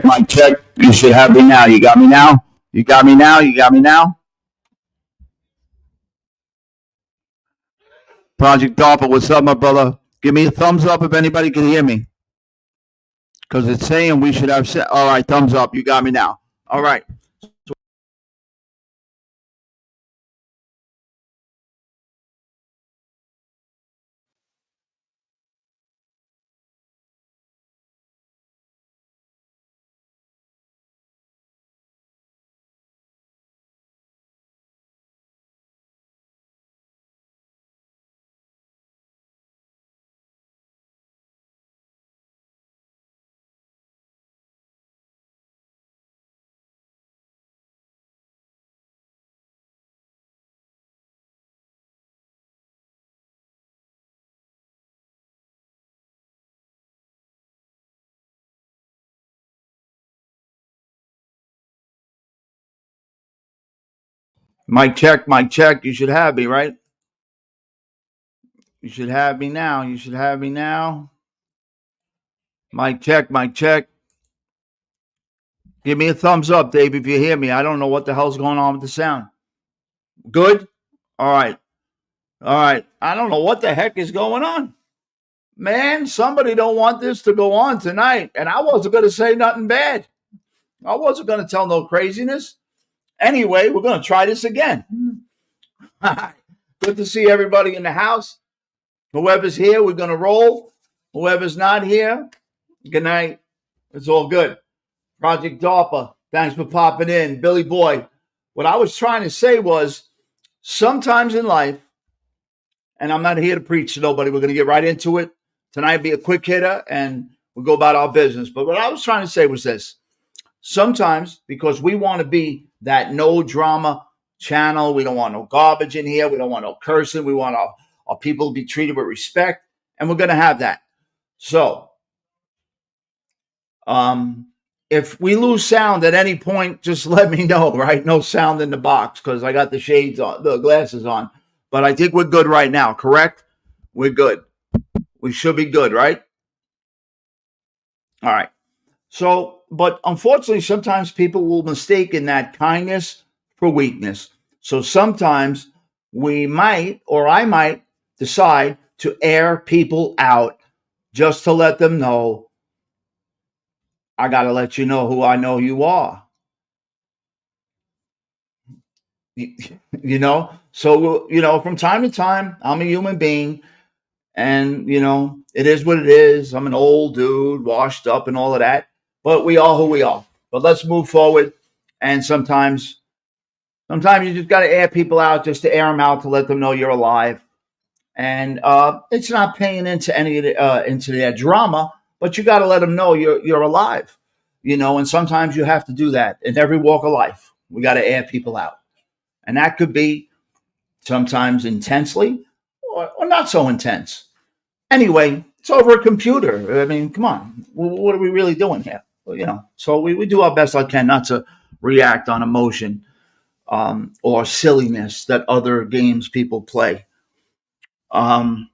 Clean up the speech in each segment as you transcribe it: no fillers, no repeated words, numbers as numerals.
Mic check. You should have me now. You got me now? You got me now? You got me now? Project Dolphin, what's up, my brother? Give me a thumbs up if anybody can hear me. Because it's saying we should have set. All right, thumbs up. You got me now. All right. Mic check, mic check. You should have me, right? You should have me now. You should have me now. Mic check, mic check. Give me a thumbs up, Dave, if you hear me. I don't know what the hell's going on with the sound. Good? All right. All right. I don't know what the heck is going on. Man, somebody don't want this to go on tonight. And I wasn't going to say nothing bad. I wasn't going to tell no craziness. Anyway, we're going to try this again. Good to see everybody in the house. Whoever's here, we're going to roll. Whoever's not here, good night. It's all good. Project DARPA, thanks for popping in. Billy Boy, what I was trying to say was sometimes in life, and I'm not here to preach to nobody, we're going to get right into it. Tonight be a quick hitter and we'll go about our business. But what I was trying to say was this. Sometimes, because we want to be that no drama channel, we don't want no garbage in here, we don't want no cursing, we want our people to be treated with respect, and we're going to have that. So, if we lose sound at any point, just let me know, right? No sound in the box because I got the shades on, the glasses on. But I think we're good right now, correct? We're good. We should be good, right? All right. So, but unfortunately, sometimes people will mistake in that kindness for weakness. So sometimes we might, or I might, decide to air people out just to let them know, I got to let you know who I know you are. You know? So, from time to time, I'm a human being. And, it is what it is. I'm an old dude, washed up and all of that. But we are who we are. But let's move forward. And sometimes you just got to air people out just to air them out to let them know you're alive. And it's not paying into any of into their drama, but you got to let them know you're alive. And sometimes you have to do that in every walk of life. We got to air people out. And that could be sometimes intensely or not so intense. Anyway, it's over a computer. I mean, come on. What are we really doing here? Well, so we do our best I can not to react on emotion or silliness that other games people play. So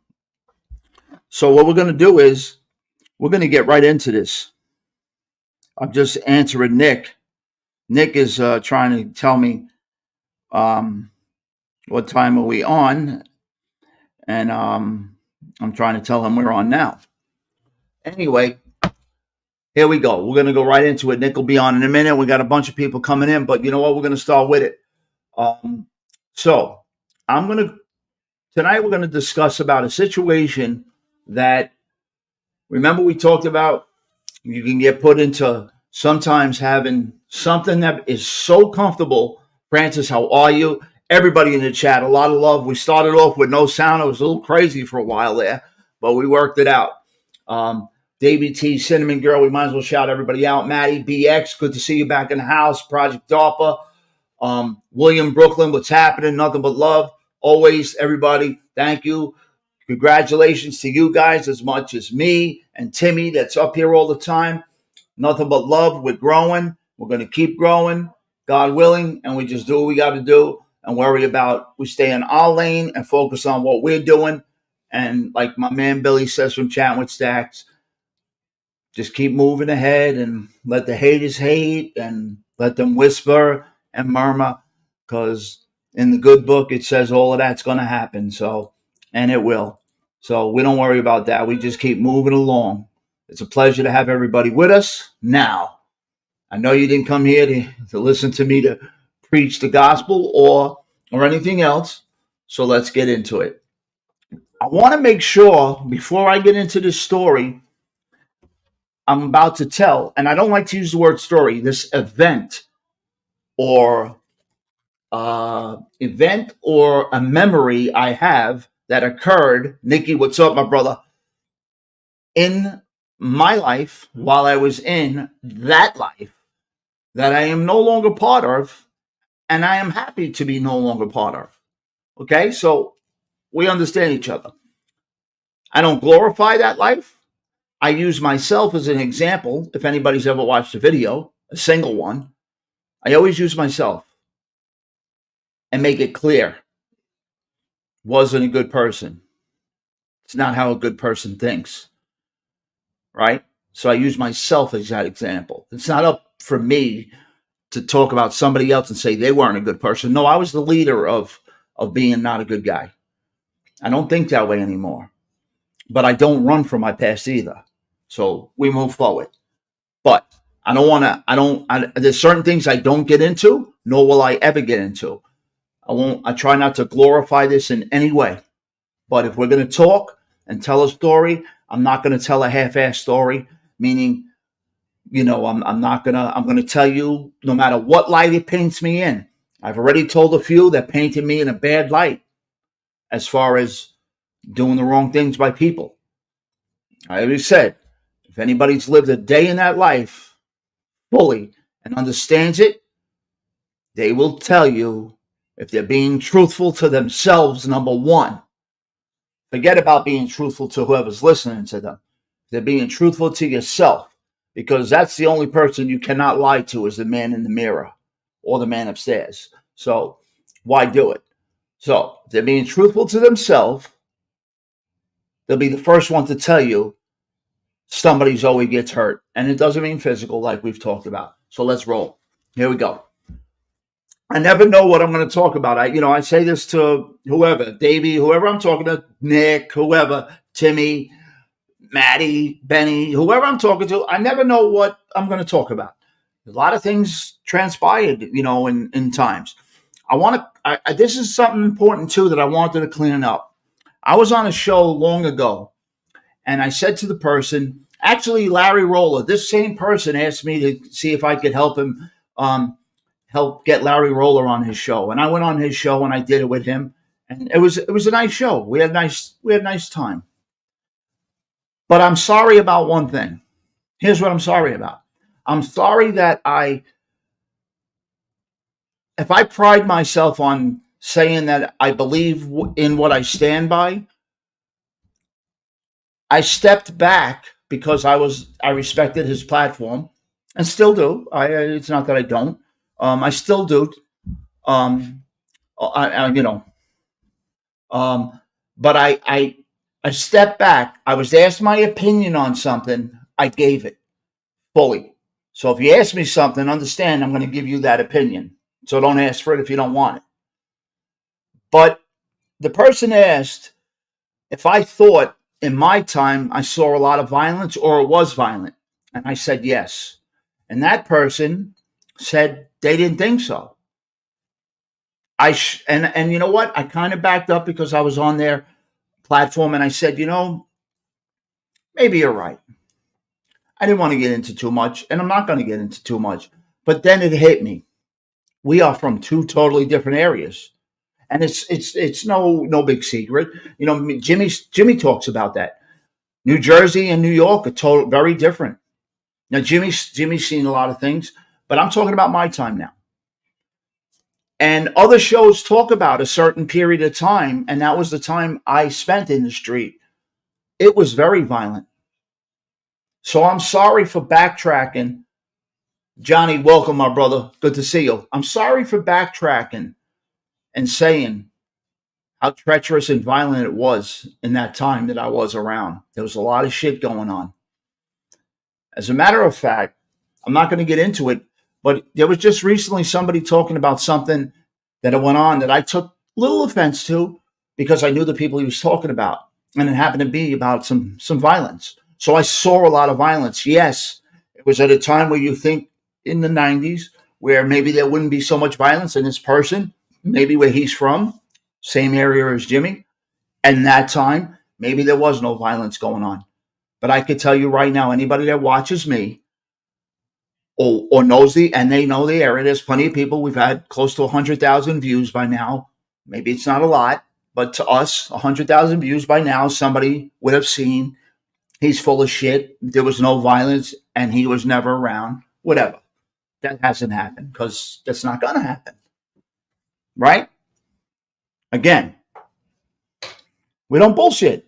what we're going to do is we're going to get right into this. I'm just answering Nick. Nick is trying to tell me what time are we on, and I'm trying to tell him we're on now. Anyway, here we go. We're going to go right into it. Nick will be on in a minute. We got a bunch of people coming in, but you know what? We're going to start with it. So tonight we're going to discuss about a situation that, remember we talked about, you can get put into sometimes having something that is so comfortable. Francis, how are you? Everybody in the chat, a lot of love. We started off with no sound. It was a little crazy for a while there, but we worked it out. Davey T, Cinnamon Girl, we might as well shout everybody out. Maddie BX, good to see you back in the house. Project DARPA. William Brooklyn, what's happening? Nothing but love. Always, everybody, thank you. Congratulations to you guys as much as me and Timmy that's up here all the time. Nothing but love. We're growing. We're going to keep growing, God willing, and we just do what we got to do and worry about, we stay in our lane and focus on what we're doing. And like my man Billy says from Chatting with Stacks, just keep moving ahead and let the haters hate and let them whisper and murmur, because in the good book, it says all of that's going to happen. So, and it will. So we don't worry about that. We just keep moving along. It's a pleasure to have everybody with us. Now, I know you didn't come here to listen to me to preach the gospel or anything else. So let's get into it. I want to make sure before I get into this story I'm about to tell, and I don't like to use the word story, this event or a memory I have that occurred. Nikki, what's up, my brother? In my life, while I was in that life, that I am no longer part of, and I am happy to be no longer part of. Okay, so we understand each other. I don't glorify that life. I use myself as an example. If anybody's ever watched a video, a single one, I always use myself. and make it clear. Wasn't a good person. It's not how a good person thinks, right? So I use myself as that example. It's not up for me to talk about somebody else and say they weren't a good person. No, I was the leader of being not a good guy. I don't think that way anymore. But I don't run from my past either. So we move forward. But I don't want to, there's certain things I don't get into, nor will I ever get into. I try not to glorify this in any way. But if we're going to talk and tell a story, I'm not going to tell a half-assed story, meaning, I'm going to tell you no matter what light it paints me in. I've already told a few that painted me in a bad light as far as doing the wrong things by people. I already said, if anybody's lived a day in that life fully and understands it, they will tell you if they're being truthful to themselves, number one. Forget about being truthful to whoever's listening to them. They're being truthful to yourself, because that's the only person you cannot lie to is the man in the mirror or the man upstairs. So why do it? So if they're being truthful to themselves, they'll be the first one to tell you somebody's always gets hurt. And it doesn't mean physical like we've talked about. So let's roll. Here we go. I never know what I'm going to talk about. I say this to whoever, Davey, whoever I'm talking to, Nick, whoever, Timmy, Maddie, Benny, whoever I'm talking to. I never know what I'm going to talk about. A lot of things transpired, in times. This is something important too that I wanted to clean up. I was on a show long ago, and I said to the person, actually Larry Roller, this same person asked me to see if I could help him, help get Larry Roller on his show. And I went on his show and I did it with him. And it was a nice show. We had a nice time. But I'm sorry about one thing. Here's what I'm sorry about. I'm sorry that if I pride myself on saying that I believe in what I stand by, I stepped back because I respected his platform and still do. It's not that I don't. I still do. But I stepped back. I was asked my opinion on something. I gave it fully. So if you ask me something, understand I'm going to give you that opinion. So don't ask for it if you don't want it. But the person asked if I thought in my time I saw a lot of violence or it was violent. And I said yes. And that person said they didn't think so. And you know what? I kind of backed up because I was on their platform and I said, maybe you're right. I didn't want to get into too much, and I'm not going to get into too much. But then it hit me. We are from two totally different areas. And it's no big secret. Jimmy talks about that. New Jersey and New York are very different. Now Jimmy's seen a lot of things, but I'm talking about my time now. And other shows talk about a certain period of time, and that was the time I spent in the street. It was very violent. So I'm sorry for backtracking. Johnny, welcome, my brother. Good to see you. I'm sorry for backtracking and saying how treacherous and violent it was in that time that I was around. There was a lot of shit going on. As a matter of fact, I'm not going to get into it, but there was just recently somebody talking about something that went on that I took little offense to because I knew the people he was talking about. And it happened to be about some violence. So I saw a lot of violence. Yes, it was at a time where you think in the 90s where maybe there wouldn't be so much violence in this person, maybe where he's from, same area as Jimmy. And that time, maybe there was no violence going on. But I could tell you right now, anybody that watches me or knows and they know the area, there's plenty of people. We've had close to 100,000 views by now. Maybe it's not a lot, but to us, 100,000 views by now, somebody would have seen he's full of shit. There was no violence and he was never around. Whatever. That hasn't happened because that's not going to happen. Right? Again, we don't bullshit.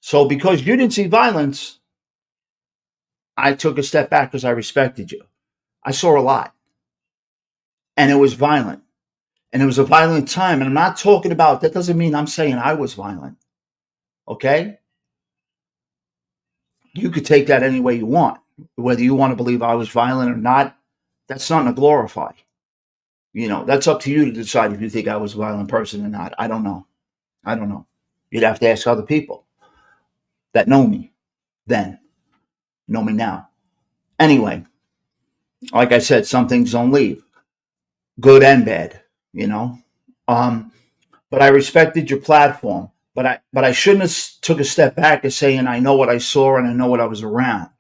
So because you didn't see violence, I took a step back because I respected you. I saw a lot. And it was violent. And it was a violent time. And I'm not talking about, that doesn't mean I'm saying I was violent. Okay? You could take that any way you want. Whether you want to believe I was violent or not, that's nothing to glorify. That's up to you to decide if you think I was a violent person or not. I don't know. I don't know. You'd have to ask other people that know me then, know me now. Anyway, like I said, some things don't leave, good and bad, you know. But I respected your platform. But I shouldn't have took a step back as saying I know what I saw and I know what I was around.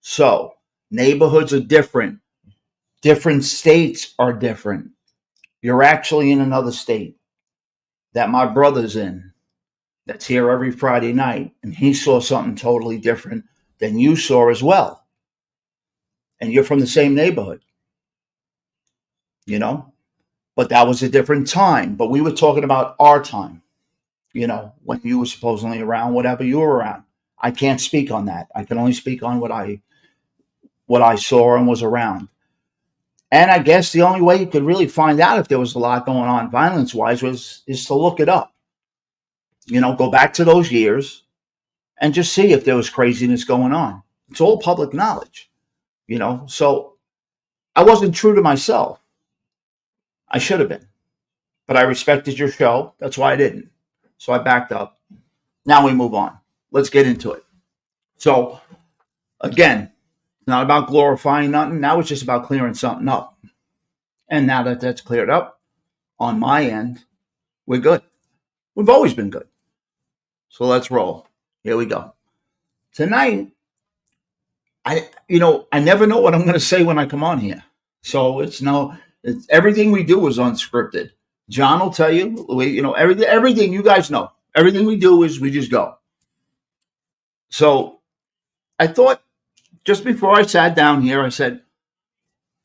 So neighborhoods are different. Different states are different. You're actually in another state that my brother's in, that's here every Friday night, and he saw something totally different than you saw as well. And you're from the same neighborhood, you know? But that was a different time. But we were talking about our time, when you were supposedly around, whatever you were around. I can't speak on that. I can only speak on what I saw and was around. And I guess the only way you could really find out if there was a lot going on violence-wise is to look it up. Go back to those years and just see if there was craziness going on. It's all public knowledge, So I wasn't true to myself. I should have been. But I respected your show. That's why I didn't. So I backed up. Now we move on. Let's get into it. So, again, it's not about glorifying nothing. Now it's just about clearing something up. And now that that's cleared up, on my end, we're good. We've always been good. So let's roll. Here we go. Tonight, I never know what I'm going to say when I come on here. So it's everything we do is unscripted. John will tell you, everything you guys know. Everything we do is we just go. So I thought just before I sat down here, I said,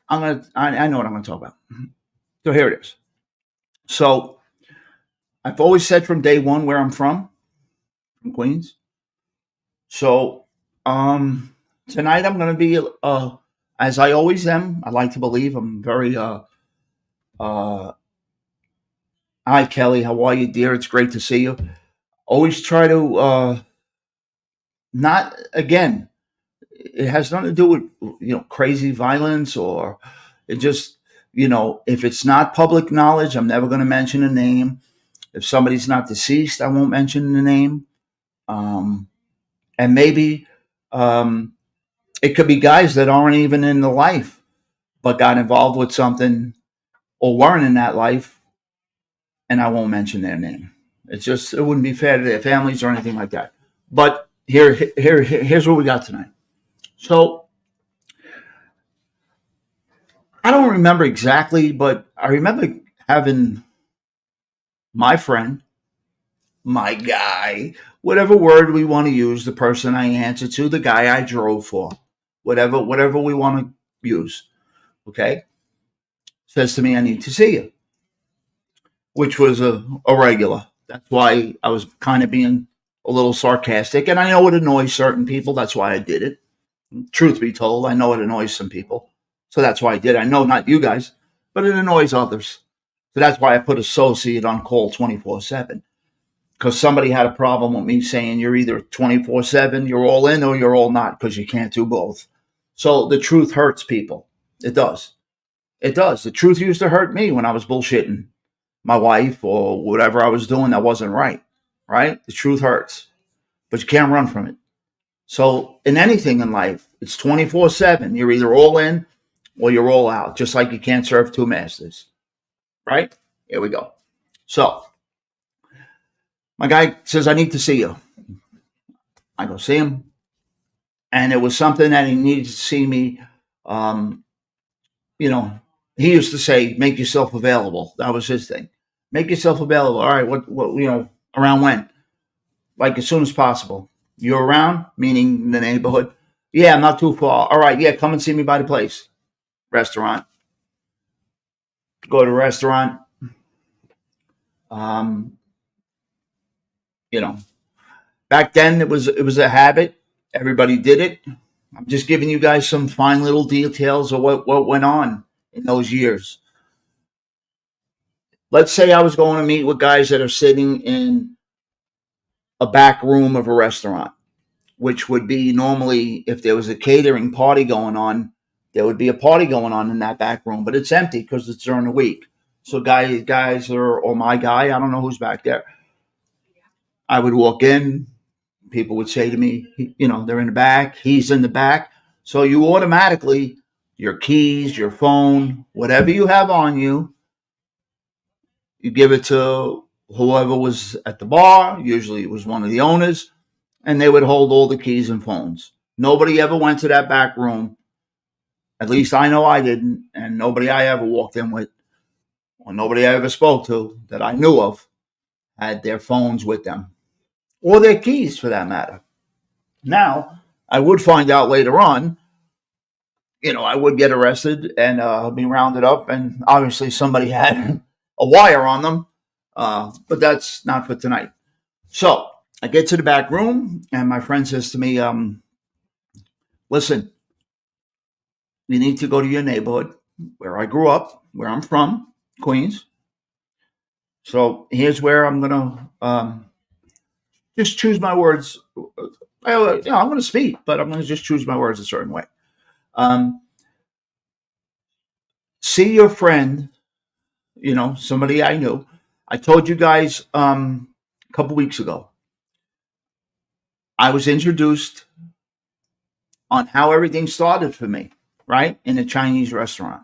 I know what I'm going to talk about. So here it is. So I've always said from day one where I'm from Queens. So tonight I'm going to be, as I always am. I like to believe I'm very, hi Kelly, how are you, dear? It's great to see you. Always try to, not, again, it has nothing to do with, crazy violence or it just, if it's not public knowledge, I'm never going to mention a name. If somebody's not deceased, I won't mention the name. And maybe it could be guys that aren't even in the life, but got involved with something or weren't in that life, and I won't mention their name. It wouldn't be fair to their families or anything like that. But here's what we got tonight. So I don't remember exactly, but I remember having my friend, my guy, whatever word we want to use, the person I answer to, the guy I drove for, whatever we want to use, okay, says to me, I need to see you, which was a regular. That's why I was kind of being a little sarcastic, and I know it annoys certain people. That's why I did it. Truth be told, I know it annoys some people. So that's why I did it. I know not you guys, but it annoys others. So that's why I put associate on call 24/7. Because somebody had a problem with me saying you're either 24/7, you're all in, or you're all not, because you can't do both. So the truth hurts people. It does. It does. The truth used to hurt me when I was bullshitting my wife or whatever I was doing that wasn't right. Right? The truth hurts. But you can't run from it. So in anything in life, it's 24/7. You're either all in or you're all out, just like you can't serve two masters. Right? Here we go. So my guy says, I need to see you. I go see him. And it was something that he needed to see me. He used to say, make yourself available. That was his thing. Make yourself available. All right, what around when? Like as soon as possible. You're around, meaning the neighborhood. Yeah, I'm not too far. All right, yeah, come and see me by the place. Restaurant. Go to a restaurant. Back then it was a habit. Everybody did it. I'm just giving you guys some fine little details of what went on in those years. let's say I was going to meet with guys that are sitting in a back room of a restaurant, which would be normally if there was a catering party going on, there would be a party going on in that back room, but it's empty because it's during the week. So guys or my guy, I don't know who's back there. I would walk in, people would say to me, they're in the back, he's in the back. So you automatically, your keys, your phone, whatever you have on you, you give it to whoever was at the bar. Usually it was one of the owners, and they would hold all the keys and phones. Nobody ever went to that back room. At least I know I didn't, and nobody I ever walked in with, or nobody I ever spoke to that I knew of, had their phones with them, or their keys for that matter. Now, I would find out later on, I would get arrested and be rounded up, and obviously somebody had a wire on them, but that's not for tonight. So I get to the back room, and my friend says to me, listen, you need to go to your neighborhood where I grew up, where I'm from, Queens. So here's where I'm going to just choose my words. I'm going to speak, but I'm going to just choose my words a certain way. See your friend, somebody I knew. I told you guys a couple weeks ago, I was introduced on how everything started for me, right? In a Chinese restaurant.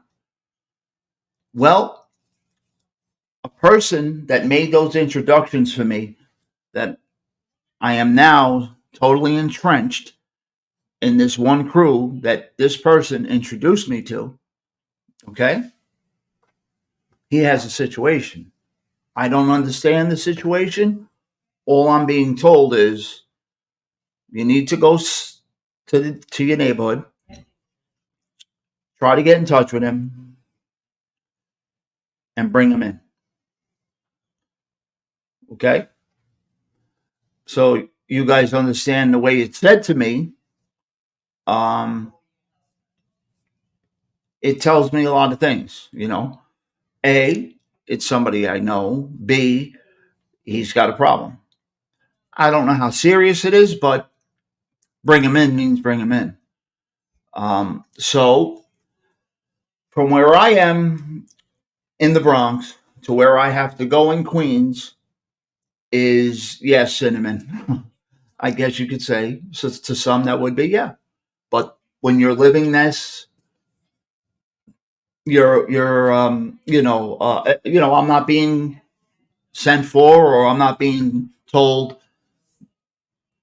Well, a person that made those introductions for me, that I am now totally entrenched in this one crew that this person introduced me to, okay? He has a situation. I don't understand the situation. All I'm being told is you need to go to your neighborhood, try to get in touch with him, and bring him in. Okay? So you guys understand the way it's said to me. It tells me a lot of things, A, it's somebody I know. B, he's got a problem. I don't know how serious it is, but bring him in means bring him in. So from where I am in the Bronx to where I have to go in Queens is, yes, cinnamon. I guess you could say. So to some that would be, yeah. But when you're living this, I'm not being sent for, or I'm not being told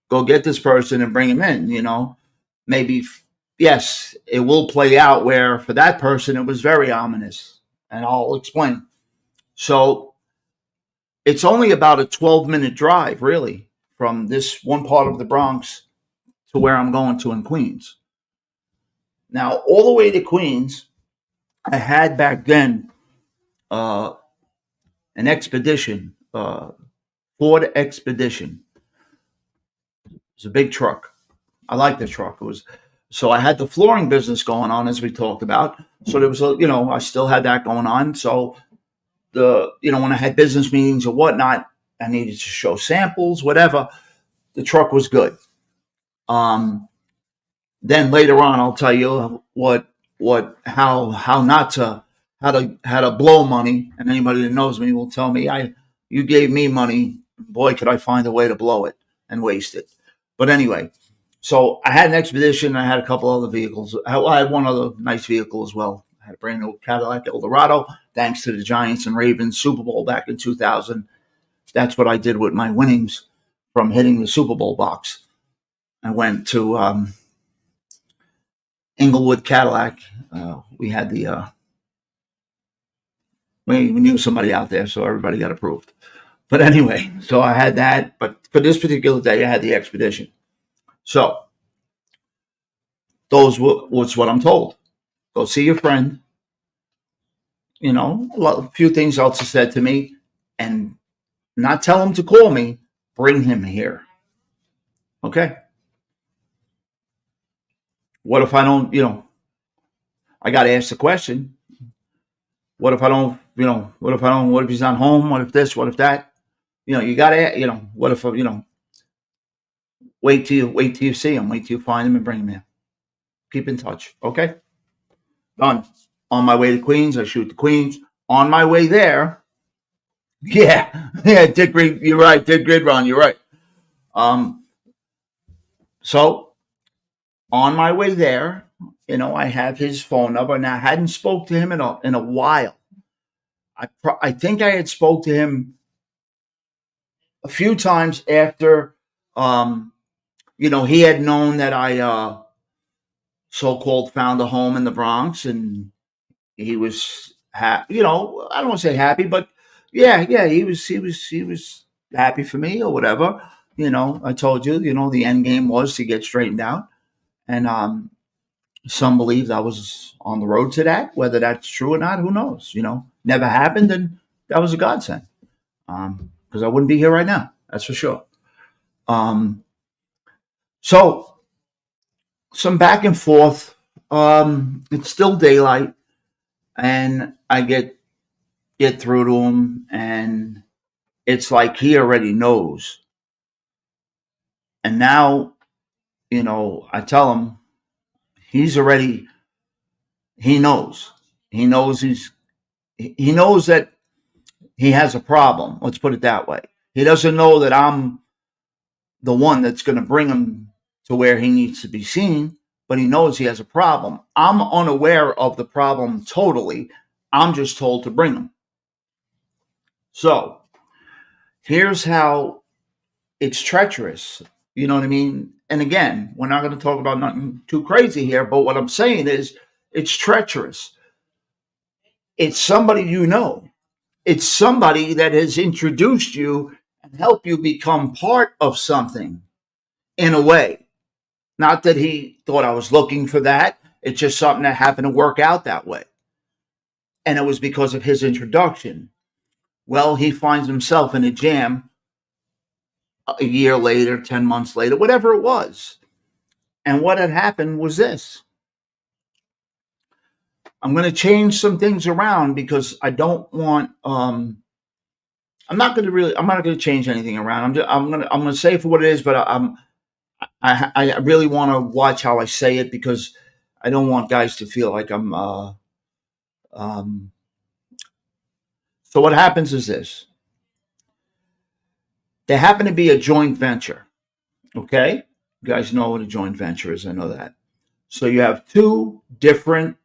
go get this person and bring him in. Maybe, yes, it will play out where for that person it was very ominous, and I'll explain. So it's only about a 12-minute drive, really, from this one part of the Bronx to where I'm going to in Queens. Now, all the way to Queens, I had back then an expedition, Ford Expedition. It's a big truck. I like the truck. So I had the flooring business going on, as we talked about. So there was I still had that going on. So when I had business meetings or whatnot, I needed to show samples, whatever. The truck was good. Then later on, I'll tell you how to blow money. And anybody that knows me will tell me, you gave me money. Boy, could I find a way to blow it and waste it. But anyway, so I had an Expedition. I had a couple other vehicles. I had one other nice vehicle as well. I had a brand new Cadillac Eldorado, thanks to the Giants and Ravens Super Bowl back in 2000. That's what I did with my winnings from hitting the Super Bowl box. I went to Inglewood Cadillac. We had we knew somebody out there, so everybody got approved. But anyway, so I had that. But for this particular day, I had the Expedition. So what's what I'm told. Go see your friend. A few things else are said to me, and not tell him to call me. Bring him here. Okay. What if I don't? I got to ask the question. What if I don't, what if he's not home? What if this? What if that? You got to, what if, wait till you see him, wait till you find him and bring him in. Keep in touch. Okay. Done. On my way to Queens, I shoot the Queens. On my way there, yeah, Dick Grid, you're right. Dick Grid, Ron, you're right. So on my way there, I have his phone number, and I hadn't spoke to him in a while. I think I had spoke to him a few times after, he had known that I so-called found a home in the Bronx, and he was happy. I don't want to say happy, but yeah, he was happy for me or whatever. I told you, the end game was to get straightened out, and some believe I was on the road to that. Whether that's true or not, who knows? Never happened, and that was a godsend. Because I wouldn't be here right now. That's for sure. So some back and forth. It's still daylight, and I get through to him, and it's like he already knows. And now, I tell him he's already. He knows. He knows he knows that he has a problem. Let's put it that way. He doesn't know that I'm the one that's going to bring him to where he needs to be seen, but he knows he has a problem. I'm unaware of the problem totally. I'm just told to bring him. So here's how it's treacherous. You know what I mean? And again, we're not going to talk about nothing too crazy here, but what I'm saying is it's treacherous. It's somebody you know. It's somebody that has introduced you and helped you become part of something in a way. Not that he thought I was looking for that. It's just something that happened to work out that way. And it was because of his introduction. Well, he finds himself in a jam a year later, 10 months later, whatever it was. And what had happened was this. I'm going to change some things around because I don't want. I'm not going to change anything around. I'm going to say it for what it is, but I really want to watch how I say it because I don't want guys to feel like I'm. So what happens is this: there happen to be a joint venture. Okay, you guys know what a joint venture is. I know that. So you have two different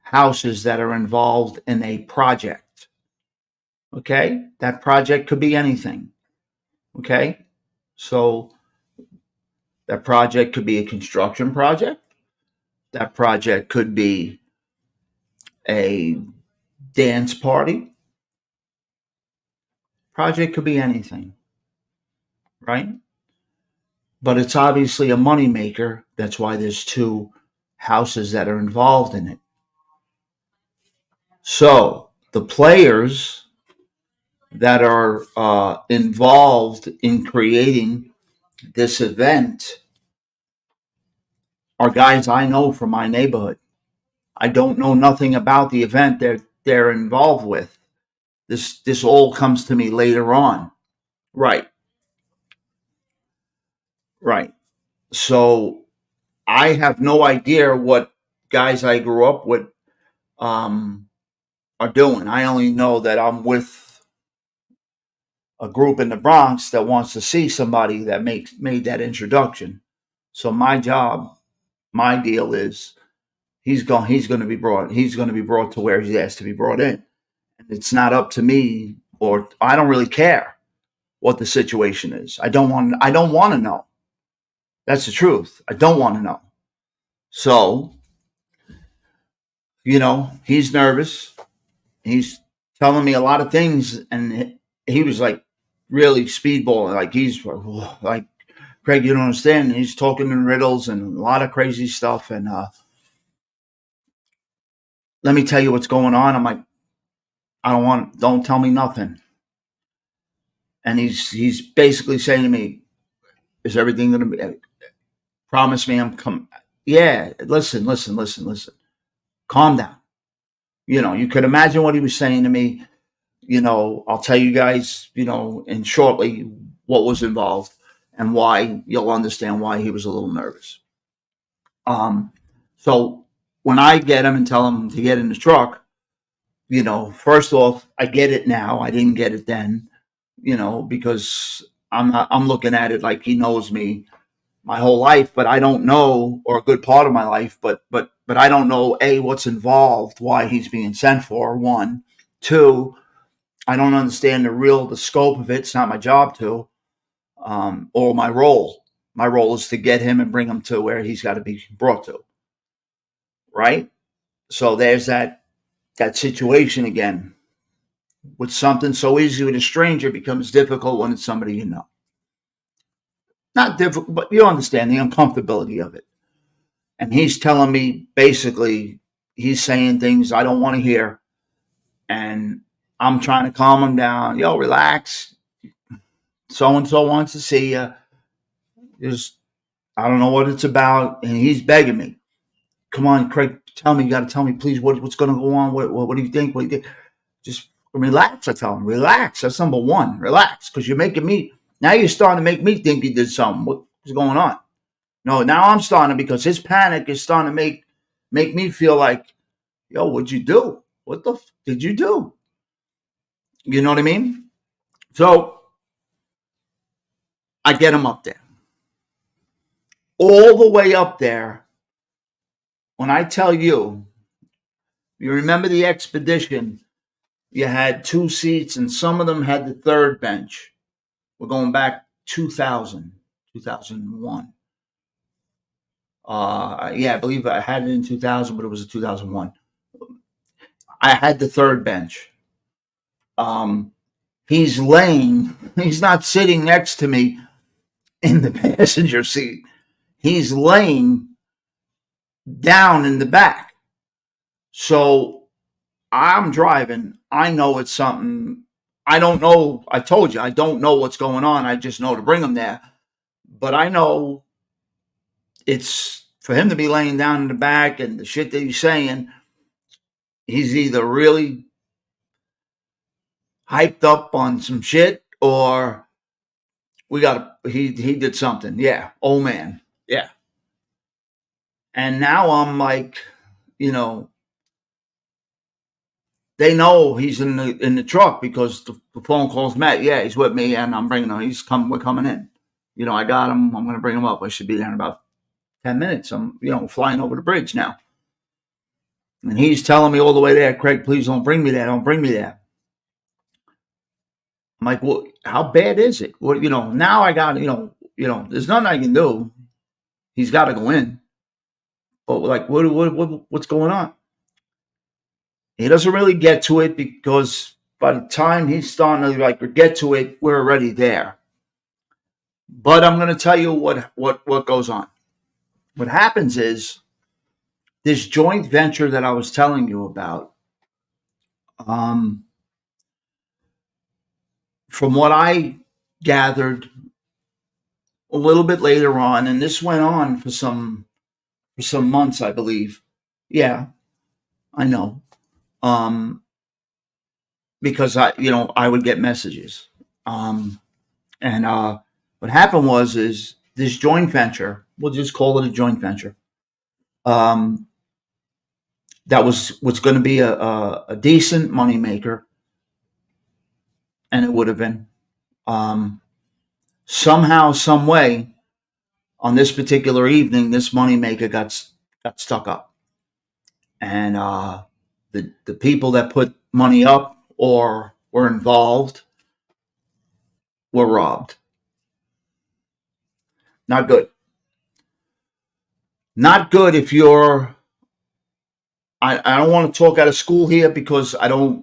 houses that are involved in a project. Okay, that project could be anything. Okay, so that project could be a construction project. That project could be a dance party. Project could be anything, right? But it's obviously a moneymaker. That's why there's two houses that are involved in it. So the players that are involved in creating this event are guys I know from my neighborhood. I don't know nothing about the event they're involved with. This all comes to me later on. Right. Right. So I have no idea what guys I grew up with um, are doing. I only know that I'm with a group in the Bronx that wants to see somebody that made that introduction. So my job, my deal is he's going to be brought to where he has to be brought in. And it's not up to me, or I don't really care what the situation is. I don't want to know. That's the truth. I don't want to know. So, he's nervous. He's telling me a lot of things, and he was like really speedballing. Like he's like, Craig, you don't understand. He's talking in riddles and a lot of crazy stuff. And let me tell you what's going on. I'm like, don't tell me nothing. And he's basically saying to me, is everything going to be, promise me I'm coming. Yeah, listen. Calm down. You could imagine what he was saying to me. I'll tell you guys, in shortly what was involved and why. You'll understand why he was a little nervous. So when I get him and tell him to get in the truck, first off, I get it now. I didn't get it then, because I'm looking at it like he knows me my whole life, but I don't know, or a good part of my life, but I don't know what's involved, why he's being sent for. One, two, I don't understand the scope of it. It's not my job to, or my role. My role is to get him and bring him to where he's got to be brought to. Right. So there's that situation again. With something so easy with a stranger becomes difficult when it's somebody you know. Not difficult, but you understand the uncomfortability of it. And he's telling me, basically, he's saying things I don't want to hear. And I'm trying to calm him down. Yo, relax. So-and-so wants to see you. I don't know what it's about. And he's begging me. Come on, Craig, tell me. You got to tell me, please, what's going to go on? What do you think? What do you think? Just relax, I tell him. Relax. That's number one. Relax. Because you're making me, now you're starting to make me think you did something. What's going on? No, now I'm starting to, because his panic is starting to make me feel like, yo, what'd you do? What the did you do? You know what I mean? So I get him up there. All the way up there, when I tell you, you remember the expedition, you had 2 seats and some of them had the third bench. We're going back 2000, 2001. Yeah, I believe I had it in 2000, but it was a 2001. I had the third bench. He's not sitting next to me in the passenger seat. He's laying down in the back. So I'm driving. I know it's something. I don't know. I told you, I don't know what's going on. I just know to bring him there. But I know it's for him to be laying down in the back and the shit that he's saying. He's either really hyped up on some shit or he did something. Yeah. Oh man. Yeah. And now I'm like, they know he's in the truck because the phone calls met. Yeah, he's with me and I'm bringing him. We're coming in. I got him. I'm going to bring him up. I should be there in about 10 minutes. I'm, flying over the bridge now. And he's telling me all the way there, Craig, please don't bring me there. Don't bring me there. I'm like, well, how bad is it? Well, now I got, there's nothing I can do. He's got to go in. But like, what's going on? He doesn't really get to it because by the time he's starting to get to it, we're already there. But I'm going to tell you what goes on. What happens is this joint venture that I was telling you about. From what I gathered a little bit later on, and this went on for some months, I believe. Yeah, I know. Because I would get messages. And what happened is this joint venture, we'll just call it a joint venture. That was going to be a decent moneymaker, and it would have been. Somehow, some way, on this particular evening, this moneymaker got stuck up, and the people that put money up or were involved were robbed. Not good. Not good if you're. I don't want to talk out of school here because I know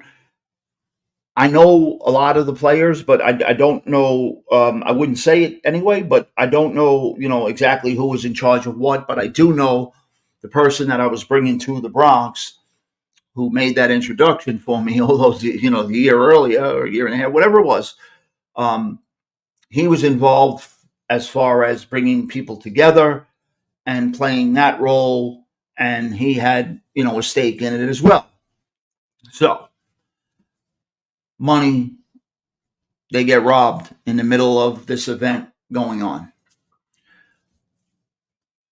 a lot of the players, but I don't know. I wouldn't say it anyway, but I don't know, exactly who was in charge of what. But I do know the person that I was bringing to the Bronx, who made that introduction for me all those, the year earlier or a year and a half, whatever it was. He was involved as far as bringing people together and playing that role, and he had, a stake in it as well. So, money, they get robbed in the middle of this event going on.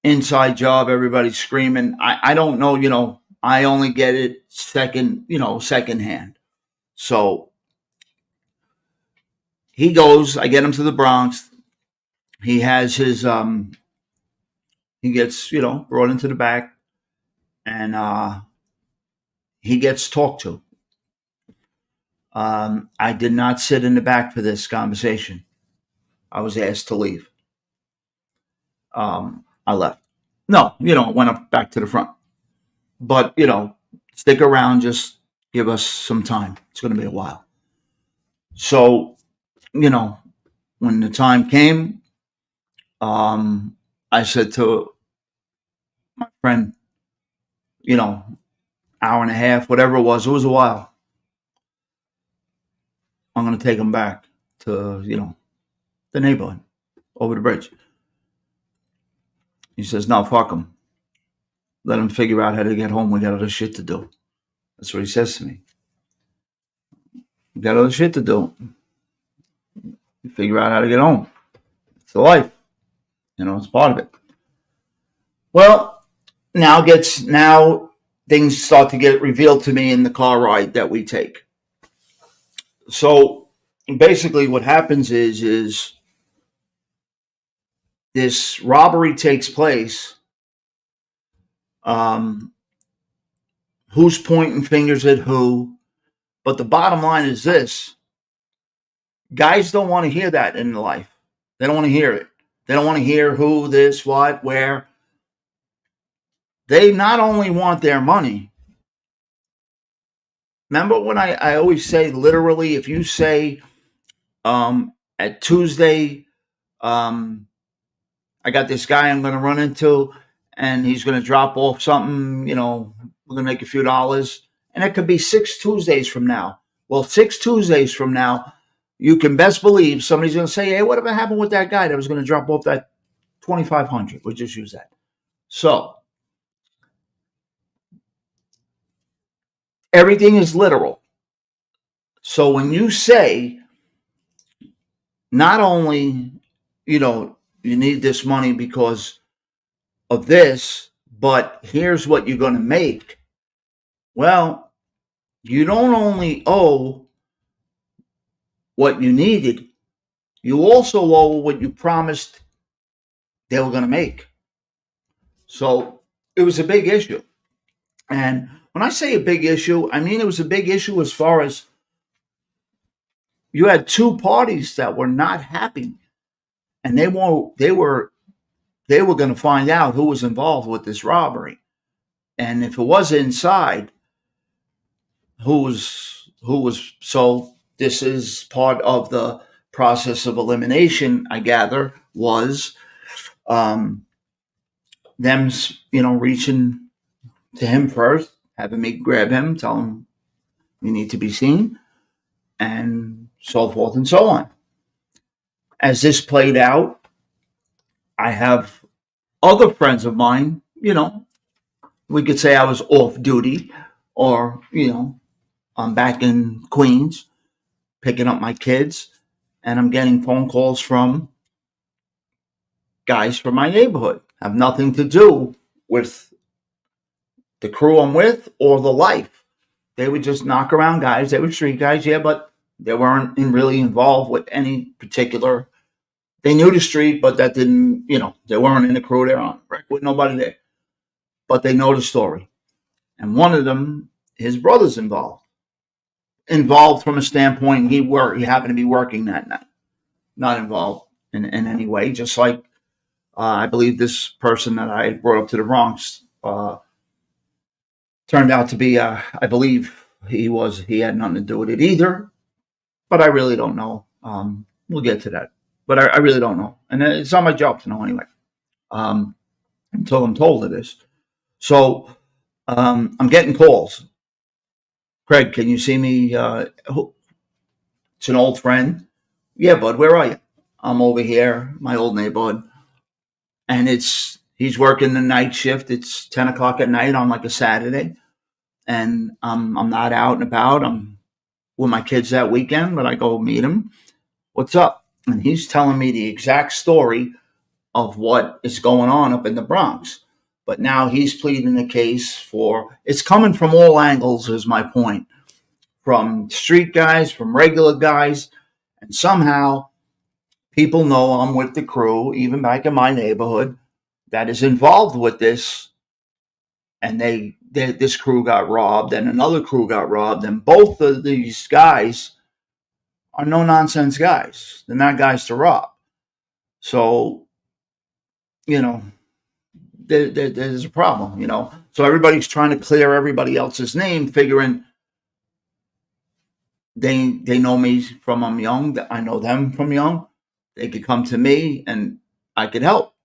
Inside job, everybody's screaming. I don't know, I only get it secondhand. So he goes, I get him to the Bronx. He has his he gets, brought into the back, and he gets talked to. I did not sit in the back for this conversation. I was asked to leave. I left. No, went up back to the front. But, stick around, just give us some time. It's going to be a while. So, when the time came, I said to my friend, hour and a half, whatever it was a while. I'm going to take him back to, the neighborhood over the bridge. He says, no, fuck him. Let him figure out how to get home. We got other shit to do. That's what he says to me. We got other shit to do. You figure out how to get home. It's the life. It's part of it. Well, now things start to get revealed to me in the car ride that we take. So basically what happens is this robbery takes place. Who's pointing fingers at who? But the bottom line is this. Guys don't want to hear that in life. They don't want to hear it. They don't want to hear who, this, what, where. They not only want their money. Remember when I always say, literally, if you say at Tuesday, I got this guy I'm going to run into, and he's going to drop off something, we're going to make a few dollars. And it could be 6 Tuesdays from now. Well, 6 Tuesdays from now, you can best believe somebody's going to say, hey, whatever happened with that guy that was going to drop off that $2,500? We'll just use that. So everything is literal. So when you say, not only, you need this money because of this, but here's what you're going to make. Well, you don't only owe what you needed, you also owe what you promised they were going to make. So it was a big issue. And when I say a big issue, I mean it was a big issue as far as you had two parties that were not happy, and they were going to find out who was involved with this robbery. And if it was inside, who was so this is part of the process of elimination, I gather, was them reaching to him first, having me grab him, tell him you need to be seen, and so forth and so on. As this played out, I have other friends of mine, we could say I was off duty, or I'm back in Queens picking up my kids, and I'm getting phone calls from guys from my neighborhood. Have nothing to do with the crew I'm with or the life. They would just knock around guys. They were street guys, yeah, but they weren't really involved with any particular. They knew the street, but that didn't, they weren't in the crew. They're on wreck with nobody there. But they know the story. And one of them, his brother's involved. Involved from a standpoint, he happened to be working that night. Not involved in any way, just like I believe this person that I brought up to the Bronx turned out to be, I believe he had nothing to do with it either, but I really don't know. We'll get to that, but I really don't know. And it's not my job to know anyway, until I'm told of this. So I'm getting calls. Craig, can you see me? It's an old friend. Yeah, bud, where are you? I'm over here, my old neighborhood. And he's working the night shift. It's 10 o'clock at night on like a Saturday. and I'm not out and about. I'm with my kids that weekend, but I go meet him. What's up? And he's telling me the exact story of what is going on up in the Bronx. But now he's pleading the case for it's coming from all angles, is my point. From street guys, from regular guys, and somehow people know I'm with the crew, even back in my neighborhood, that is involved with this. And this crew got robbed, and another crew got robbed, and both of these guys are no nonsense guys. They're not guys to rob. So, you know, there's a problem, So everybody's trying to clear everybody else's name, figuring they know me from I'm young, that I know them from young. They could come to me and I could help,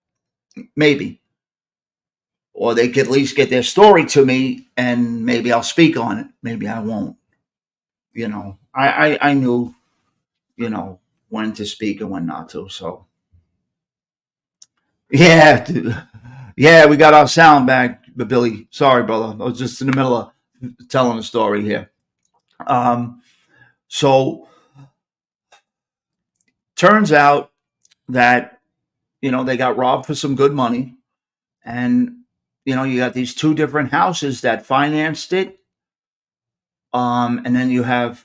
maybe. Or they could at least get their story to me and maybe I'll speak on it. Maybe I won't. I knew, when to speak and when not to. So, yeah, dude. Yeah, we got our sound back, but Billy, sorry, brother. I was just in the middle of telling a story here. So turns out that, they got robbed for some good money. And, you got these two different houses that financed it. And then you have,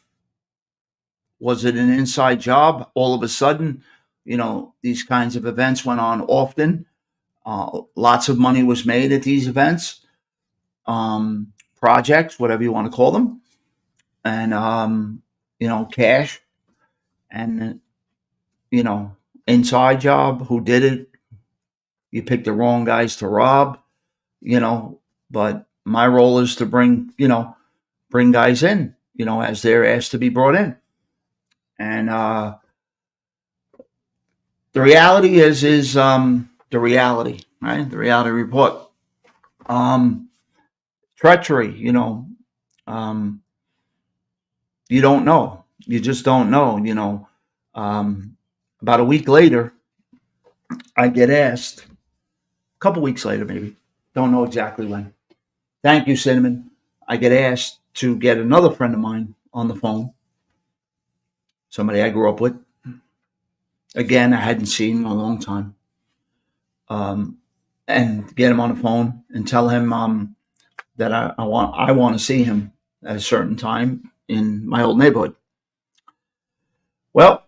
was it an inside job? All of a sudden, these kinds of events went on often. Lots of money was made at these events, projects, whatever you want to call them, and cash, and inside job. Who did it? You picked the wrong guys to rob, But my role is to bring guys in, as they're asked to be brought in, and the reality is the reality, right? The reality report. Treachery, you don't know. You just don't know. About a week later, I get asked, a couple weeks later, maybe, don't know exactly when. Thank you, Cinnamon. I get asked to get another friend of mine on the phone, somebody I grew up with. Again, I hadn't seen in a long time. And get him on the phone and tell him that I want to see him at a certain time in my old neighborhood. Well,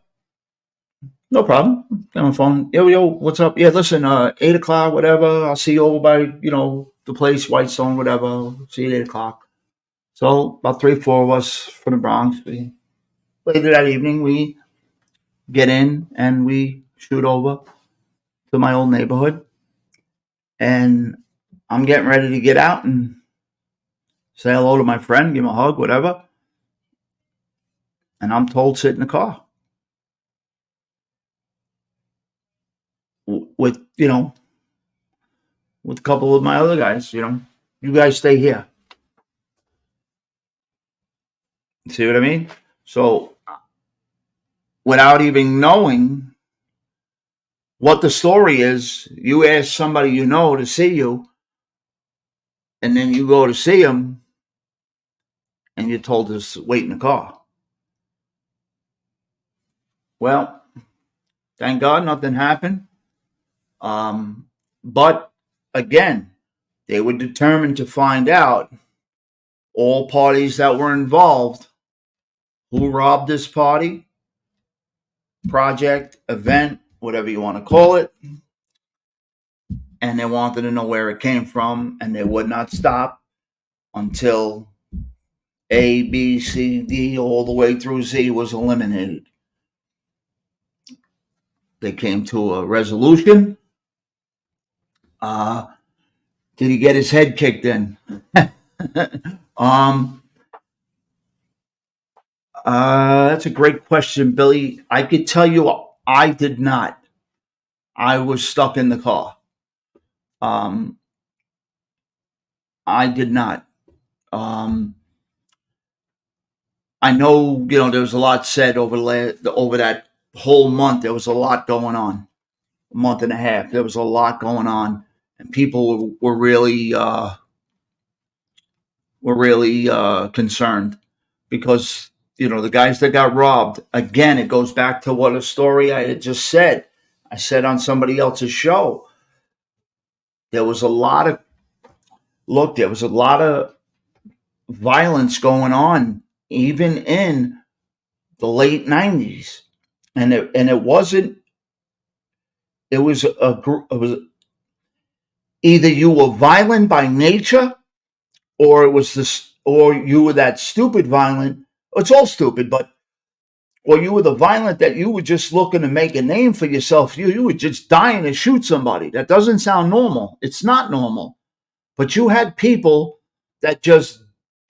no problem. Get on the phone. Yo, what's up? Yeah, listen, 8 o'clock, whatever. I'll see you over by, the place, Whitestone, whatever. See you at 8 o'clock. So about 3, 4 of us from the Bronx. Later that evening, we get in and we shoot over to my old neighborhood. And I'm getting ready to get out and say hello to my friend, give him a hug, whatever. And I'm told sit in the car with with a couple of my other guys. You guys stay here. See what I mean? So without even knowing what the story is, you ask somebody you know to see you, and then you go to see them, and you're told to wait in the car. Well, thank God nothing happened. But again, they were determined to find out all parties that were involved, who robbed this party, project, event, whatever you want to call it. And they wanted to know where it came from, and they would not stop until A, B, C, D, all the way through Z was eliminated. They came to a resolution. Did he get his head kicked in? That's a great question, Billy. I could tell you I did not. I was stuck in the car. I did not. I know, there was a lot said over that whole month. There was a lot going on. A month and a half. There was a lot going on, and people were really were really concerned because, the guys that got robbed, again, it goes back to what a story I had just said. I said on somebody else's show, there was a lot of, there was a lot of violence going on, even in the late 90s. And it wasn't, it was it was either you were violent by nature, or it was this, or you were that stupid violent. It's all stupid, but or you were the violent that you were just looking to make a name for yourself. You were just dying to shoot somebody. That doesn't sound normal. It's not normal. But you had people that just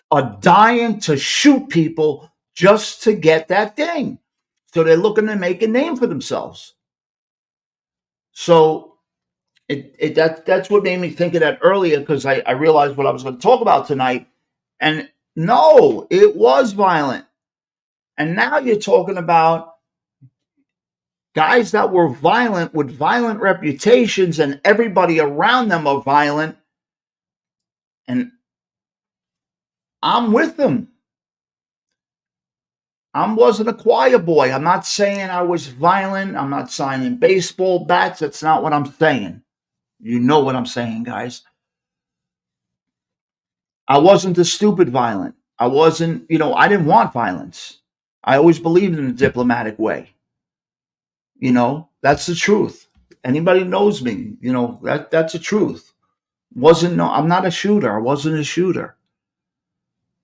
are dying to shoot people just to get that thing. So they're looking to make a name for themselves. So that's what made me think of that earlier, because I realized what I was going to talk about tonight. And no, it was violent. And now you're talking about guys that were violent with violent reputations, and everybody around them are violent. And I'm with them. I wasn't a choir boy. I'm not saying I was violent. I'm not signing baseball bats. That's not what I'm saying. You know what I'm saying, guys. I wasn't the stupid violent. I wasn't, I didn't want violence. I always believed in a diplomatic way. That's the truth. Anybody knows me, that's the truth. I'm not a shooter. I wasn't a shooter.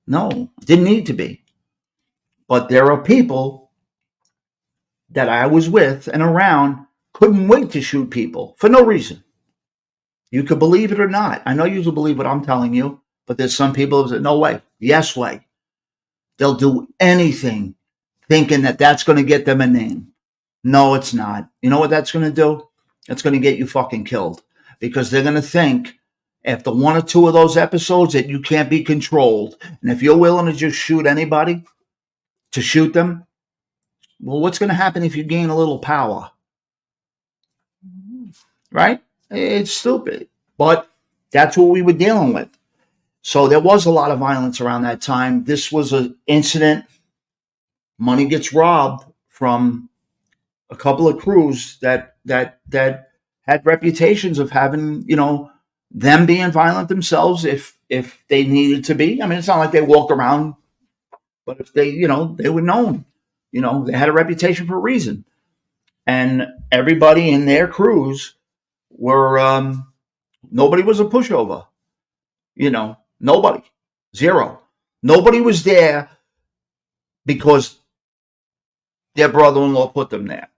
No, didn't need to be. But there are people that I was with and around couldn't wait to shoot people for no reason. You could believe it or not. I know you can believe what I'm telling you, but there's some people that say, no way, yes way. They'll do anything thinking that that's going to get them a name. No, it's not. You know what that's going to do? It's going to get you fucking killed, because they're going to think after one or two of those episodes that you can't be controlled. And if you're willing to just shoot anybody, to shoot them, well, what's going to happen if you gain a little power? Right? It's stupid. But that's what we were dealing with. So there was a lot of violence around that time. This was an incident. Money gets robbed from a couple of crews that had reputations of having, them being violent themselves if they needed to be. I mean, it's not like they walk around, but if they, they were known, they had a reputation for a reason. And everybody in their crews were, nobody was a pushover, nobody, zero. Nobody was there because their brother-in-law put them there,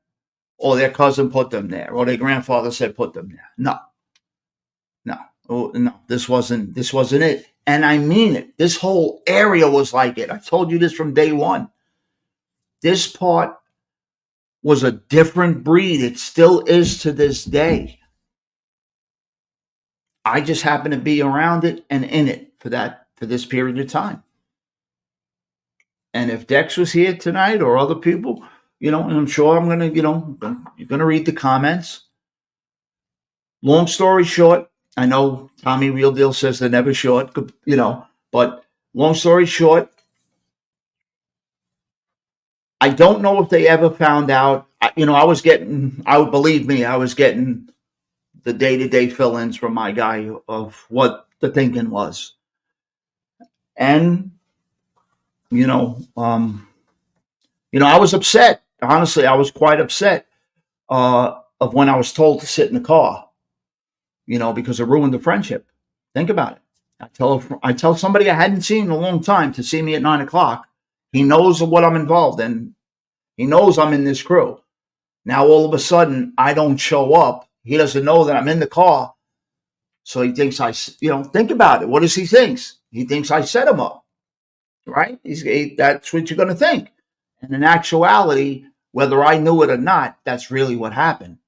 or their cousin put them there, or their grandfather said put them there. No. This wasn't it. And I mean it. This whole area was like it. I told you this from day one. This part was a different breed. It still is to this day. I just happen to be around it and in it for this period of time. And if Dex was here tonight, or other people, and I'm sure I'm going to, you're going to read the comments. Long story short, I know Tommy Real Deal says they're never short, but long story short, I don't know if they ever found out. I was getting the day-to-day fill-ins from my guy of what the thinking was. And, I was upset. Honestly, I was quite upset of when I was told to sit in the car, because it ruined the friendship. Think about it. I tell somebody I hadn't seen in a long time to see me at 9:00. He knows what I'm involved in. He knows I'm in this crew. Now, all of a sudden, I don't show up. He doesn't know that I'm in the car. So he thinks think about it. What does he think? He thinks I set him up, right? That's what you're going to think. And in actuality, whether I knew it or not, that's really what happened.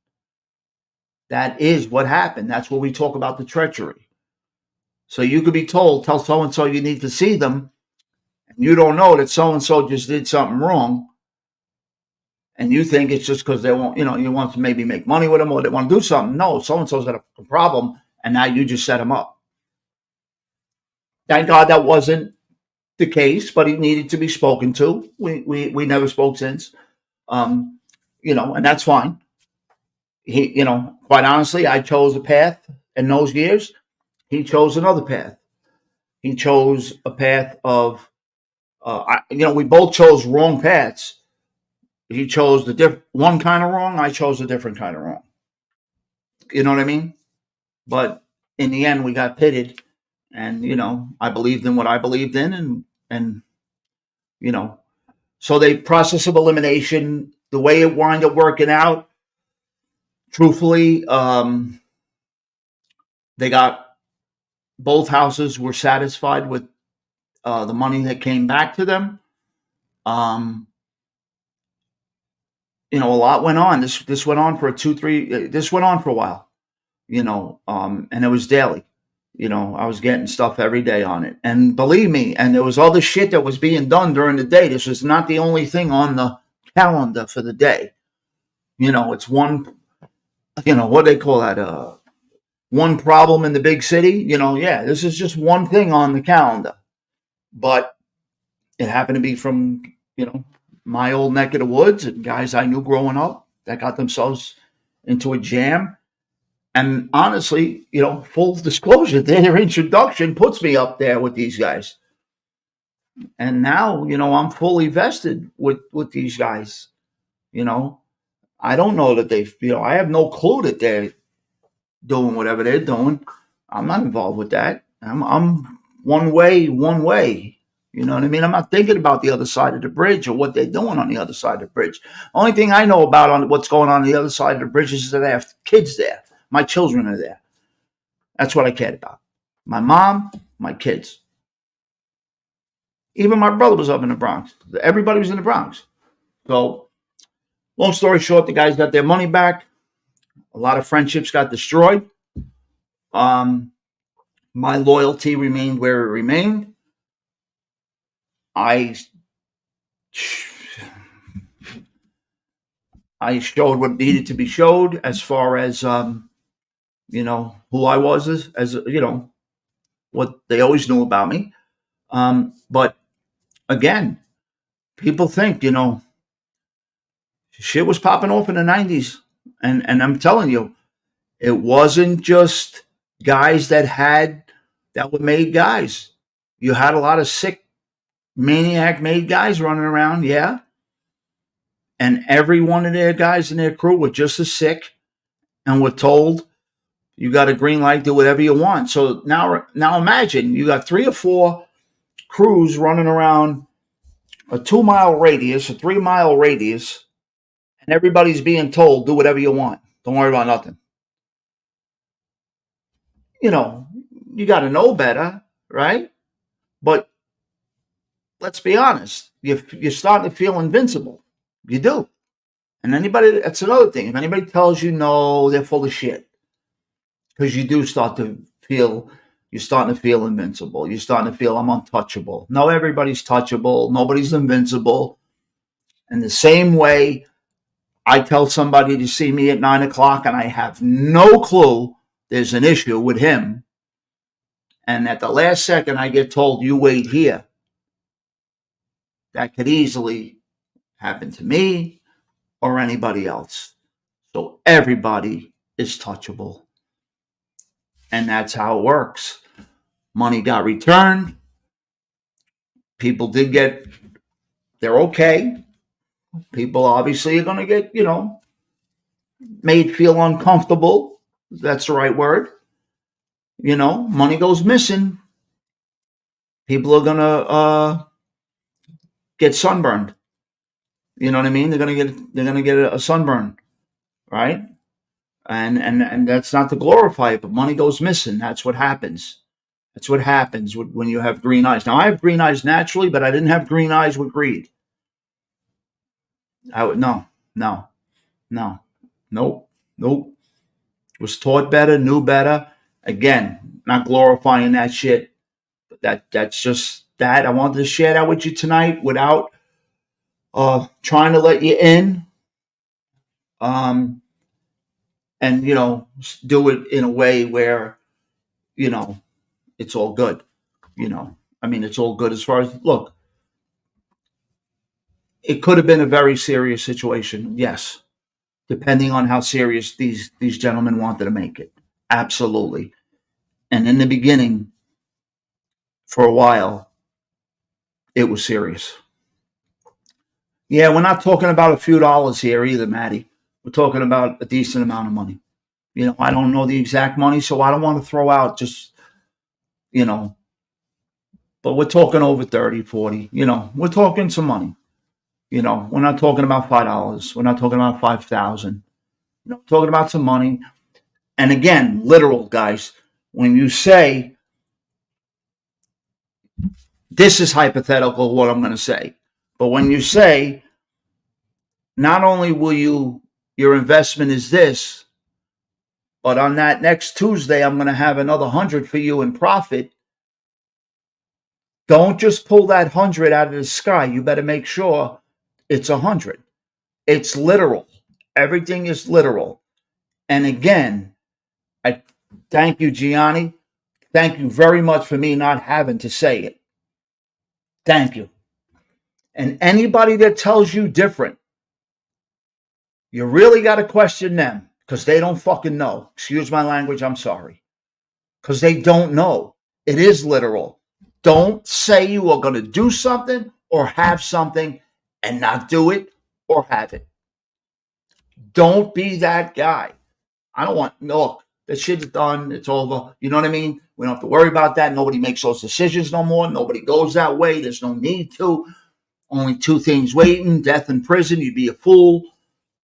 That is what happened. That's what we talk about, the treachery. So you could be told, tell so-and-so you need to see them, and you don't know that so-and-so just did something wrong, and you think it's just because they won't, you want to maybe make money with them, or they want to do something. No, so-and-so's got a problem, and now you just set them up. Thank God that wasn't the case, but he needed to be spoken to. We never spoke since. Um, and that's fine. Quite honestly, I chose a path in those years. He chose another path. He chose a path of, we both chose wrong paths. He chose one kind of wrong. I chose a different kind of wrong. You know what I mean? But in the end, we got pitted, and I believed in what I believed in, and you know, so the process of elimination, the way it wound up working out, truthfully, they got both houses were satisfied with the money that came back to them. Um, a lot went on. This went on for a 2 3. This went on for a while. And it was daily. I was getting stuff every day on it, and believe me, and there was other shit that was being done during the day. This was not the only thing on the calendar for the day. It's one. What they call that? One problem in the big city. Yeah, this is just one thing on the calendar, but it happened to be from my old neck of the woods and guys I knew growing up that got themselves into a jam. And honestly, full disclosure, their introduction puts me up there with these guys. And now, I'm fully vested with these guys. I don't know that I have no clue that they're doing whatever they're doing. I'm not involved with that. I'm one way, one way. You know what I mean? I'm not thinking about the other side of the bridge or what they're doing on the other side of the bridge. Only thing I know about on what's going on the other side of the bridge is that I have kids there. My children are there. That's what I cared about. My mom, my kids. Even my brother was up in the Bronx. Everybody was in the Bronx. So, long story short, the guys got their money back. A lot of friendships got destroyed. My loyalty remained where it remained. I showed what needed to be showed as far as who I was as what they always knew about me. But again, people think shit was popping off in the 90s, and I'm telling you, it wasn't just guys that were made guys. You had a lot of sick maniac made guys running around, yeah. And every one of their guys in their crew were just as sick and were told, you got a green light, do whatever you want. So now imagine you got 3 or 4 crews running around a 2-mile radius, a 3-mile radius, and everybody's being told, do whatever you want. Don't worry about nothing. You got to know better, right? But let's be honest, you're starting to feel invincible. You do. And that's another thing. If anybody tells you no, they're full of shit. Because you do you're starting to feel invincible. You're starting to feel I'm untouchable. No, everybody's touchable. Nobody's invincible. In the same way, I tell somebody to see me at 9:00 and I have no clue there's an issue with him. And at the last second, I get told, you wait here. That could easily happen to me or anybody else. So everybody is touchable. And that's how it works. Money got returned. People they're okay. People obviously are going to get, made feel uncomfortable. That's the right word. Money goes missing. People are going to get sunburned. You know what I mean? They're going to get a sunburn, right? And that's not to glorify it, but money goes missing. That's what happens. That's what happens when you have green eyes. Now I have green eyes naturally, but I didn't have green eyes with greed. No, nope. Was taught better, knew better. Again, not glorifying that shit. That's just that. I wanted to share that with you tonight without trying to let you in. And do it in a way where it's all good. I mean, it's all good as far as, look, it could have been a very serious situation. Yes. Depending on how serious these gentlemen wanted to make it. Absolutely. And in the beginning, for a while, it was serious. Yeah, we're not talking about a few dollars here either, Maddie. We're talking about a decent amount of money. I don't know the exact money, so I don't want to throw out just, you know, but we're talking over 30, 40. We're talking some money. We're not talking about $5. We're not talking about 5,000. We're talking about some money. And again, literal, guys, when you say, this is hypothetical, what I'm going to say, but when you say, not only will your investment is this, but on that next Tuesday, I'm going to have another 100 for you in profit. Don't just pull that 100 out of the sky. You better make sure it's 100. It's literal. Everything is literal. And again, I thank you, Gianni. Thank you very much for me not having to say it. Thank you. And anybody that tells you different, you really got to question them because they don't fucking know. Excuse my language. I'm sorry. Because they don't know. It is literal. Don't say you are going to do something or have something and not do it or have it. Don't be that guy. I don't want, look, that shit's done. It's over. You know what I mean? We don't have to worry about that. Nobody makes those decisions no more. Nobody goes that way. There's no need to. Only two things waiting, death and prison. You'd be a fool,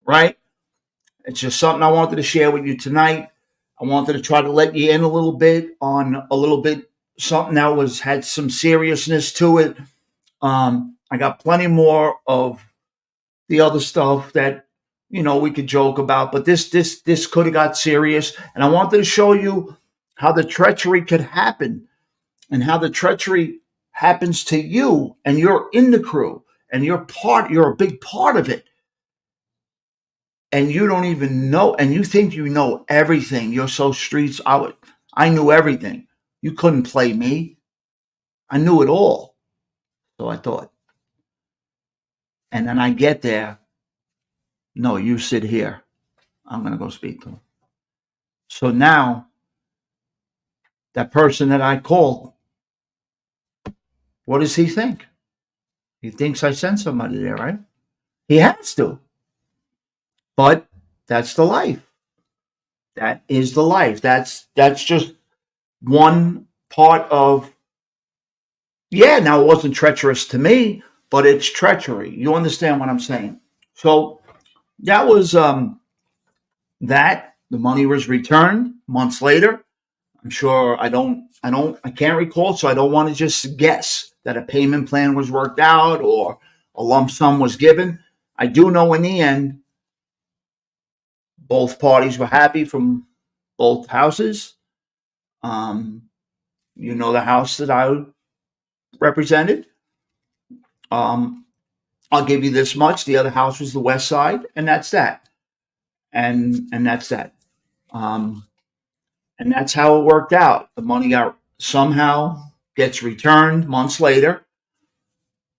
right? It's just something I wanted to share with you tonight. I wanted to try to let you in a little bit on something that had some seriousness to it. I got plenty more of the other stuff that we could joke about, but this could have got serious, and I wanted to show you how the treachery could happen and how the treachery happens to you, and you're in the crew and you're a big part of it, and you don't even know, and you think you know everything. You're so streets. I knew everything. You couldn't play me. I knew it all. So I thought. And then I get there. No, you sit here. I'm going to go speak to him. So now, that person that I called, what does he think? He thinks I sent somebody there, right? He has to. But that's the life. That is the life. That's just one part of, now it wasn't treacherous to me, but it's treachery. You understand what I'm saying? So that was that. The money was returned months later. I'm sure I can't recall, so I don't want to just guess that a payment plan was worked out or a lump sum was given. I do know in the end, both parties were happy from both houses. The house that I represented. I'll give you this much. The other house was the west side, and that's that. And that's that. And that's how it worked out. The money somehow gets returned months later.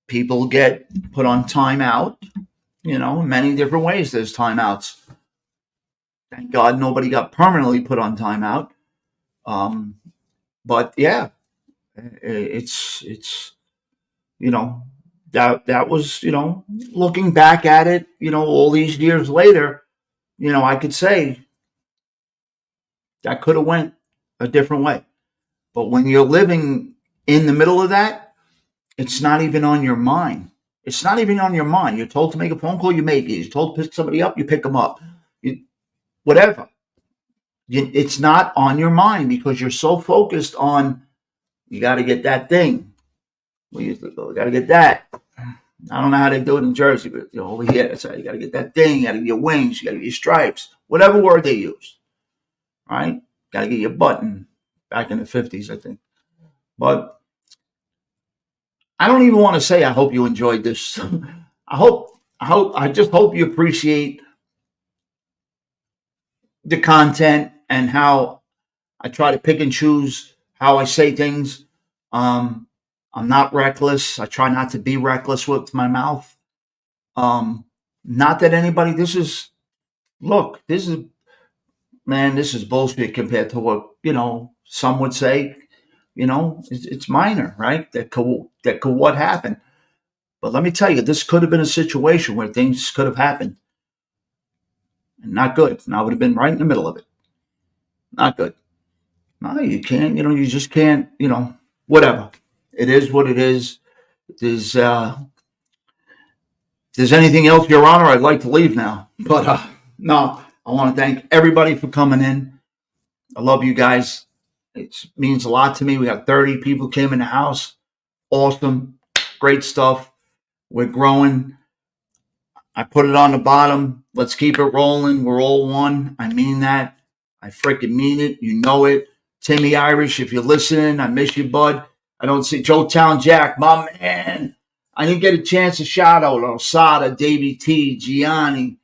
People get put on timeout. In many different ways there's timeouts. Thank God nobody got permanently put on timeout. But yeah, it's that was looking back at it, all these years later, I could say that could have went a different way. But when you're living in the middle of that, it's not even on your mind. It's not even on your mind. You're told to make a phone call, you make it. You're told to pick somebody up, you pick them up. Whatever. It's not on your mind because you're so focused on, you got to get that thing. We got to get that. I don't know how they do it in Jersey, but over here, that's how you got to get that thing. You got to get your wings. You got to get your stripes. Whatever word they use, right? Got to get your button. Back in the 50s, I think. But I don't even want to say I hope you enjoyed this. I just hope you appreciate the content and how I try to pick and choose how I say things. I'm not reckless. I try not to be reckless with my mouth. Not that anybody, this is, man, this is bullshit compared to what, some would say, it's minor, right? That could what happened. But let me tell you, this could have been a situation where things could have happened. And not good. And I would have been right in the middle of it. Not good. No, you can't, you just can't, whatever. It is what it is. There's if there's anything else, Your Honor, I'd like to leave now. But no, I want to thank everybody for coming in. I love you guys. It means a lot to me. We got 30 people came in the house. Awesome. Great stuff. We're growing. I put it on the bottom. Let's keep it rolling. We're all one. I mean that. I freaking mean it. You know it. Timmy Irish, if you're listening, I miss you, bud. I don't see Joe Town Jack, my man. I didn't get a chance to shout out Osada, Davey T, Gianni,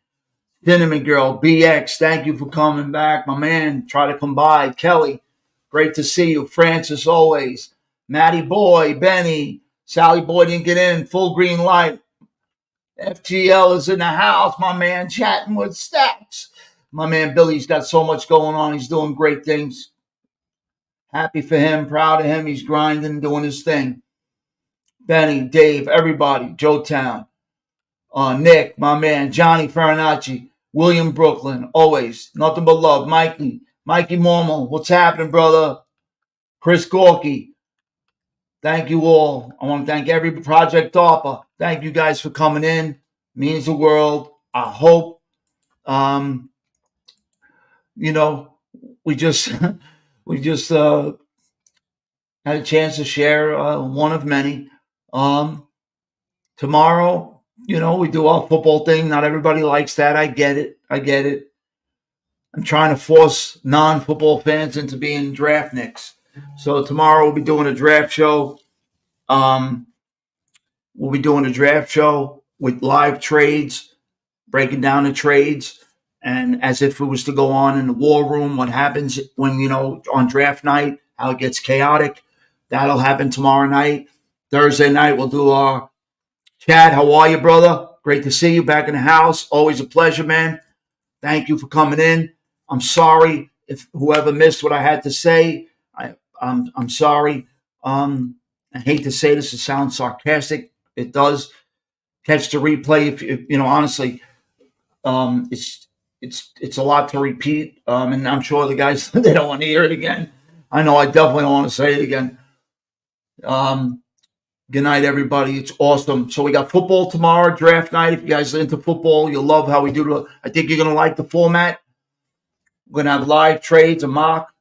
Cinnamon Girl, BX. Thank you for coming back, my man. Try to come by. Kelly, great to see you. Francis, always. Matty Boy, Benny, Sally Boy didn't get in. Full green light. FGL is in the house, my man, chatting with Stacks. My man Billy's got so much going on. He's doing great things. Happy for him, proud of him. He's grinding, doing his thing. Benny, Dave, everybody, Joe Town, Nick, my man, Johnny Farinacci, William Brooklyn, always. Nothing but love. Mikey Mormon, what's happening, brother? Chris Gorky, thank you all. I want to thank every Project DARPA. Thank you guys for coming in. Means the world. I hope, we just had a chance to share one of many. Tomorrow, we do our football thing. Not everybody likes that. I get it. I'm trying to force non-football fans into being draftniks. So tomorrow we'll be doing a draft show. We'll be doing a draft show with live trades, breaking down the trades, and as if it was to go on in the war room, what happens when, on draft night, how it gets chaotic. That'll happen tomorrow night. Thursday night, we'll do our Chad. How are you, brother? Great to see you back in the house. Always a pleasure, man. Thank you for coming in. I'm sorry if whoever missed what I had to say. I'm sorry. I hate to say this. It sounds sarcastic. It does. Catch the replay. If honestly, it's a lot to repeat. And I'm sure the guys they don't want to hear it again. I know I definitely don't want to say it again. Good night, everybody. It's awesome. So we got football tomorrow, draft night. If you guys are into football, you'll love how we do it. I think you're going to like the format. We're going to have live trades, a mock.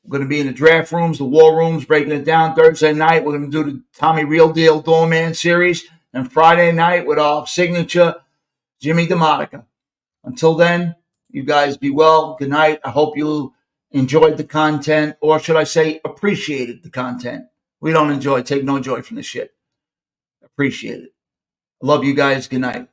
We're going to be in the draft rooms, the war rooms, breaking it down. Thursday night, we're going to do the Tommy Real Deal Doorman series. And Friday night with our signature, Jimmy DeMonica. Until then, you guys be well. Good night. I hope you enjoyed the content, or should I say appreciated the content. We don't take no joy from this shit. Appreciate it. I love you guys. Good night.